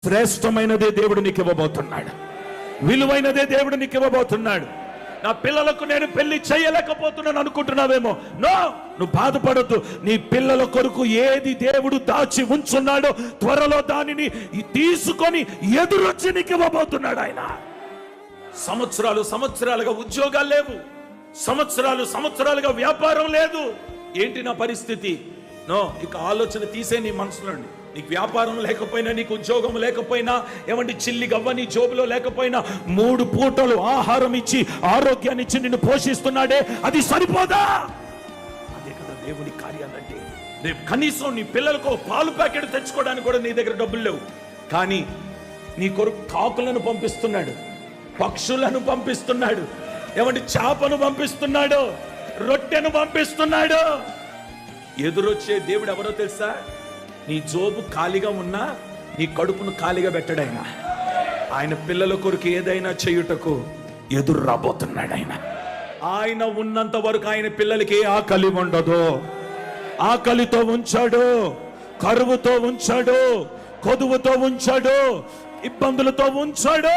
శ్రేష్టమైనదే దేవుడు నీకు ఇవ్వబోతున్నాడు. విలువైనదే దేవుడు నీకు ఇవ్వబోతున్నాడు. నా పిల్లలకు నేను పెళ్లి చేయలేకపోతున్నాను అనుకుంటున్నావేమో. నో, నువ్వు బాధపడద్దు. నీ పిల్లల కొరకు ఏది దేవుడు దాచి ఉంచున్నాడో త్వరలో దానిని తీసుకొని ఎదురొచ్చి నీకు ఇవ్వబోతున్నాడు ఆయన. సంవత్సరాలుగా ఉద్యోగాలు లేవు, సంవత్సరాలుగా వ్యాపారం లేదు. ఏంటి నా పరిస్థితి? నో, ఇక ఆలోచన తీసే నీ మనసులోండి. నీకు వ్యాపారం లేకపోయినా, నీకు ఉద్యోగం లేకపోయినా, ఏమంటే చిల్లి గవ్వ నీ జోబులో లేకపోయినా, 3 పూటలు ఆహారం ఇచ్చి ఆరోగ్యాన్ని ఇచ్చి నిన్ను పోషిస్తున్నాడే, అది సరిపోదా? అదే కదా దేవుని కార్యాలంటే. రేపు కనీసం నీ పిల్లలకు పాలు ప్యాకెట్ తెచ్చుకోవడానికి కూడా నీ దగ్గర డబ్బులు లేవు, కానీ నీ కొరకు కాకులను పంపిస్తున్నాడు, పక్షులను పంపిస్తున్నాడు, ఏమంటే చేపను పంపిస్తున్నాడు, రొట్టెను పంపిస్తున్నాడు. ఎదురొచ్చే దేవుడు ఎవరో తెలుసా? నీ జోబు ఖాళీగా ఉన్నా నీ కడుపును ఖాళీగా పెట్టడాయన. ఆయన పిల్లల కొరకు ఏదైనా చేయుటకు ఎదురు రాబోతున్నాడు ఆయన. ఆయన ఉన్నంత వరకు ఆయన పిల్లలకి ఏ ఆకలి ఉండదు. ఆకలితో ఉంచాడు, కరువుతో ఉంచాడు, కొదువుతో ఉంచాడు, ఇబ్బందులతో ఉంచాడు.